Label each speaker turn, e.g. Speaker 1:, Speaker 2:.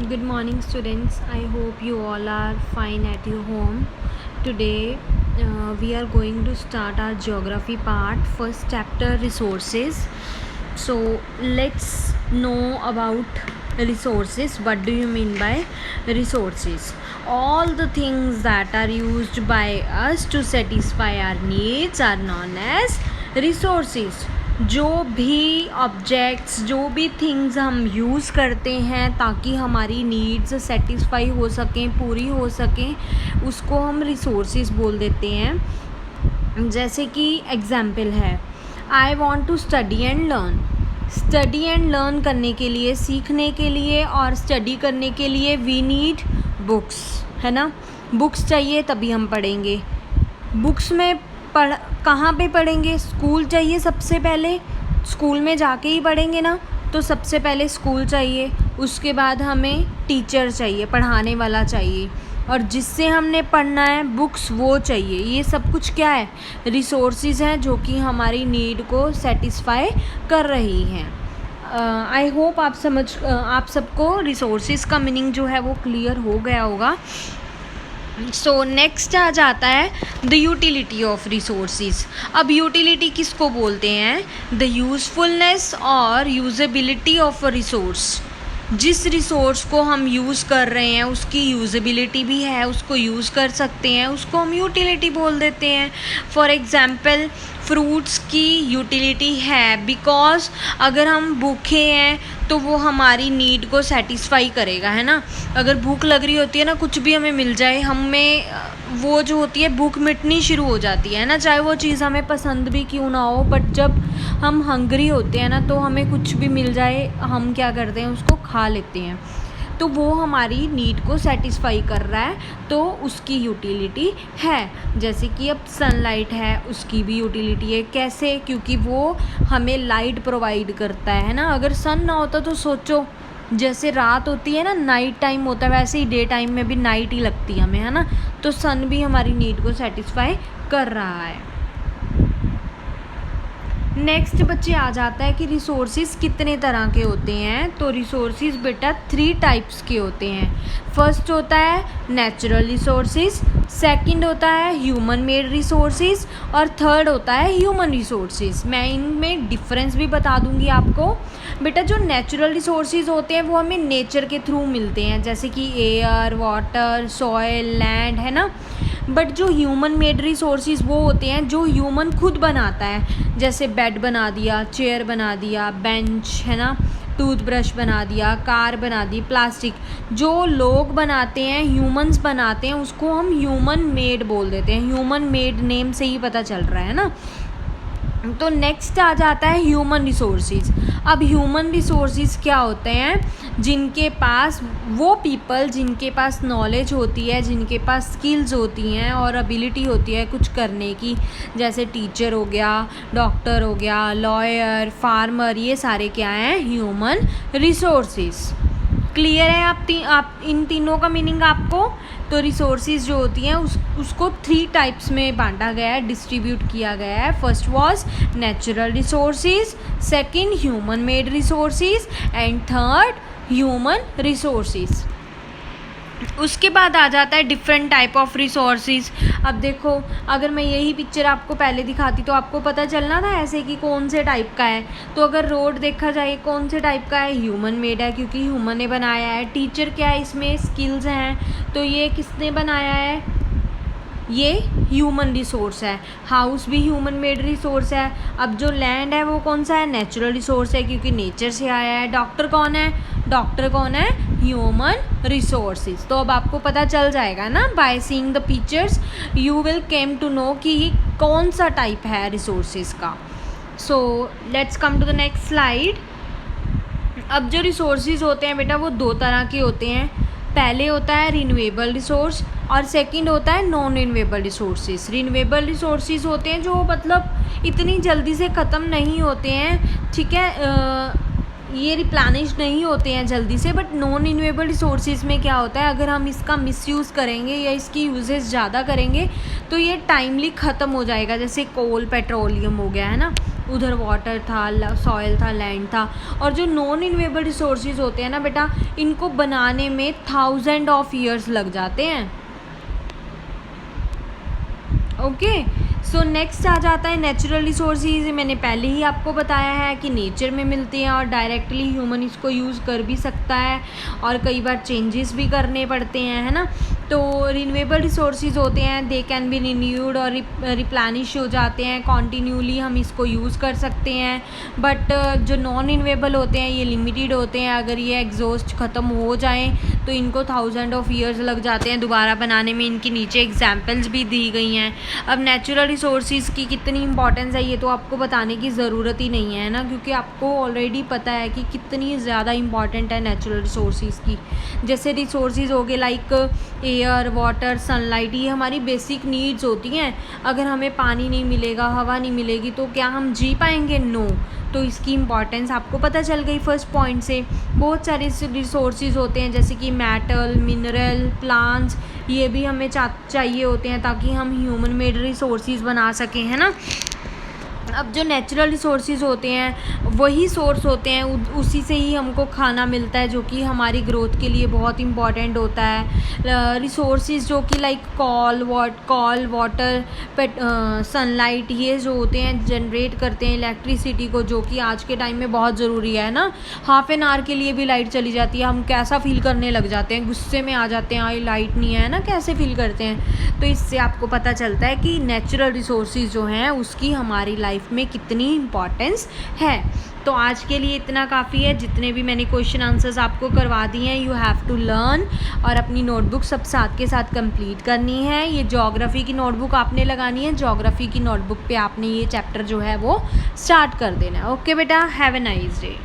Speaker 1: Good morning, students. I hope you all are fine at your home. Today, we are going to start our geography part, first chapter resources. So, let's know about resources. What do you mean by resources? All the things that are used by us to satisfy our needs are known as resources. जो भी objects, जो भी things हम use करते हैं ताकि हमारी needs satisfy हो सकें, पूरी हो सकें, उसको हम रिसोर्सेज बोल देते हैं. जैसे कि एग्ज़ाम्पल है, I want to study and learn. Study and learn करने के लिए, सीखने के लिए और स्टडी करने के लिए वी नीड बुक्स, है ना. बुक्स चाहिए तभी हम पढ़ेंगे. बुक्स में कहाँ पे पढ़ेंगे? स्कूल चाहिए सबसे पहले. स्कूल में जाके ही पढ़ेंगे ना, तो सबसे पहले स्कूल चाहिए. उसके बाद हमें टीचर चाहिए, पढ़ाने वाला चाहिए, और जिससे हमने पढ़ना है बुक्स वो चाहिए. ये सब कुछ क्या है? रिसोर्सेज हैं जो कि हमारी नीड को सेटिस्फाई कर रही हैं. आई होप आप सबको रिसोर्सेज का मीनिंग जो है वो क्लियर हो गया होगा. सो नेक्स्ट आ जाता है द यूटिलिटी ऑफ रिसोर्सेज. अब यूटिलिटी किसको बोलते हैं? द यूज़फुलनेस और यूजेबिलिटी ऑफ अ रिसोर्स. जिस रिसोर्स को हम यूज़ कर रहे हैं उसकी यूजेबिलिटी भी है, उसको यूज़ कर सकते हैं, उसको हम यूटिलिटी बोल देते हैं. फॉर एग्ज़ाम्पल, फ्रूट्स की यूटिलिटी है बिकॉज अगर हम भूखे हैं तो वो हमारी नीड को सेटिस्फाई करेगा, है ना. अगर भूख लग रही होती है ना, कुछ भी हमें मिल जाए, हमें वो जो होती है भूख मिटनी शुरू हो जाती है ना, चाहे वो चीज़ हमें पसंद भी क्यों ना हो. बट जब हम हंग्री होते हैं ना, तो हमें कुछ भी मिल जाए, हम क्या करते हैं, उसको खा लेते हैं. तो वो हमारी नीड को सेटिस्फाई कर रहा है, तो उसकी यूटिलिटी है. जैसे कि अब सनलाइट है, उसकी भी यूटिलिटी है. कैसे? क्योंकि वो हमें लाइट प्रोवाइड करता है ना. अगर सन ना होता तो सोचो, जैसे रात होती है ना, नाइट टाइम होता है, वैसे ही डे टाइम में भी नाइट ही लगती है हमें, है ना. तो सन भी हमारी नीड को सेटिस्फाई कर रहा है. नेक्स्ट बच्चे आ जाता है कि रिसोर्सेज कितने तरह के होते हैं. तो रिसोर्सेज बेटा 3 टाइप्स के होते हैं. फर्स्ट होता है नेचुरल रिसोर्सेज, सेकंड होता है ह्यूमन मेड रिसोर्सेज, और थर्ड होता है ह्यूमन रिसोर्सेज. मैं इनमें डिफरेंस भी बता दूंगी आपको. बेटा जो नेचुरल रिसोर्सेज होते हैं वो हमें नेचर के थ्रू मिलते हैं, जैसे कि एयर, वाटर, सॉइल, लैंड, है ना. बट जो ह्यूमन मेड रिसोर्सेज वो होते हैं जो ह्यूमन खुद बनाता है, जैसे बेड बना दिया, चेयर बना दिया, बेंच, है ना, टूथब्रश बना दिया, कार बना दी, प्लास्टिक. जो लोग बनाते हैं, ह्यूमंस बनाते हैं, उसको हम ह्यूमन मेड बोल देते हैं. ह्यूमन मेड नेम से ही पता चल रहा है ना. तो नेक्स्ट आ जाता है ह्यूमन रिसोर्सेज. अब ह्यूमन रिसोर्सेज क्या होते हैं? जिनके पास, वो पीपल जिनके पास नॉलेज होती है, जिनके पास स्किल्स होती हैं और एबिलिटी होती है कुछ करने की, जैसे टीचर हो गया, डॉक्टर हो गया, लॉयर, फार्मर, ये सारे क्या हैं? Human resources. क्लियर है? आप इन तीनों का मीनिंग आपको? तो रिसोर्सेज जो होती हैं उसको 3 टाइप्स में बांटा गया है, डिस्ट्रीब्यूट किया गया है. First was natural resources, second human made resources, and third human resources. उसके बाद आ जाता है डिफरेंट टाइप ऑफ रिसोर्सेज. अब देखो, अगर मैं यही पिक्चर आपको पहले दिखाती तो आपको पता चलना था ऐसे कि कौन से टाइप का है. तो अगर रोड देखा जाए, कौन से टाइप का है? ह्यूमन मेड है, क्योंकि ह्यूमन ने बनाया है. टीचर क्या है? इसमें स्किल्स हैं, तो ये किसने बनाया है? ये ह्यूमन रिसोर्स है. हाउस भी ह्यूमन मेड रिसोर्स है. अब जो लैंड है वो कौन सा है? नेचुरल रिसोर्स है, क्योंकि नेचर से आया है. डॉक्टर कौन है? डॉक्टर कौन है? Human resources. तो अब आपको पता चल जाएगा ना, by seeing the pictures you will came to know कि ये कौन सा टाइप है रिसोर्सेज का. So let's come to the next slide. अब जो रिसोर्सेज होते हैं बेटा वो 2 तरह के होते हैं. पहले होता है रिन्यूएबल रिसोर्स और सेकंड होता है non renewable resources. Renewable resources होते हैं जो मतलब इतनी जल्दी से ख़त्म नहीं होते हैं, ठीक है. ये रिप्लेनिश नहीं होते हैं जल्दी से, बट नॉन रिन्यूएबल रिसोर्सेज में क्या होता है, अगर हम इसका मिसयूज़ करेंगे या इसकी यूजेस ज़्यादा करेंगे तो ये टाइमली ख़त्म हो जाएगा। जैसे कोल पेट्रोलियम हो गया है ना, उधर वाटर था, सॉयल था, लैंड था। और जो नॉन रिन्यूएबल रिसोर्सेज होते हैं ना बेटा, इनको बनाने में 1000 ऑफ ईयर्स लग जाते हैं। ओके, सो नेक्स्ट आ जाता है नेचुरल रिसोर्सेज। मैंने पहले ही आपको बताया है कि नेचर में मिलते हैं और डायरेक्टली ह्यूमन इसको यूज़ कर भी सकता है और कई बार चेंजेस भी करने पड़ते हैं, है ना। तो रिन्यूएबल रिसोर्सेज होते हैं, दे कैन बी रिन्यूड और रिप्लेनिश हो जाते हैं कॉन्टीन्यूली, हम इसको यूज़ कर सकते हैं। बट जो नॉन रिन्यूएबल होते हैं ये लिमिटेड होते हैं, अगर ये एग्जॉस्ट ख़त्म हो जाएं तो इनको 1000 ऑफ ईयर्स लग जाते हैं दोबारा बनाने में। इनकी नीचे एग्जाम्पल्स भी दी गई हैं। अब नेचुरल रिसोर्सेज की कितनी इंपॉर्टेंस है ये तो आपको बताने की ज़रूरत ही नहीं है ना, क्योंकि आपको ऑलरेडी पता है कि कितनी ज़्यादा इंपॉर्टेंट है नेचुरल रिसोर्सेज की। जैसे रिसोर्सेज हो गए लाइक एयर, वाटर, सनलाइट, ये हमारी बेसिक नीड्स होती हैं। अगर हमें पानी नहीं मिलेगा, हवा नहीं मिलेगी तो क्या हम जी पाएंगे? नो। तो इसकी इम्पॉर्टेंस आपको पता चल गई फर्स्ट पॉइंट से। बहुत सारे रिसोर्सेज होते हैं जैसे कि मेटल, मिनरल, प्लांट्स, ये भी हमें चाहिए होते हैं ताकि हम ह्यूमन मेड रिसोर्सेज बना सकें, है ना। अब जो नेचुरल रिसोर्सेज होते हैं वही सोर्स होते हैं, उसी से ही हमको खाना मिलता है, जो कि हमारी ग्रोथ के लिए बहुत इंपॉर्टेंट होता है। रिसोर्सेज जो कि लाइक कॉल, वाटर, सनलाइट, ये जो होते हैं जनरेट करते हैं इलेक्ट्रिसिटी को, जो कि आज के टाइम में बहुत ज़रूरी है ना। हाफ एन आवर के लिए भी लाइट चली जाती है, हम कैसा फील करने लग जाते हैं, गुस्से में आ जाते हैं, आई लाइट नहीं है ना, कैसे फील करते हैं। तो इससे आपको पता चलता है कि नेचुरल रिसोर्सेज जो हैं उसकी हमारी लाइफ में कितनी इम्पॉर्टेंस है। तो आज के लिए इतना काफ़ी है। जितने भी मैंने क्वेश्चन आंसर्स आपको करवा दिए हैं, यू हैव टू लर्न, और अपनी नोटबुक सब साथ के साथ कंप्लीट करनी है। ये ज्योग्राफी की नोटबुक आपने लगानी है, ज्योग्राफी की नोटबुक पे आपने ये चैप्टर जो है वो स्टार्ट कर देना है। ओके बेटा, हैव ए नाइस डे।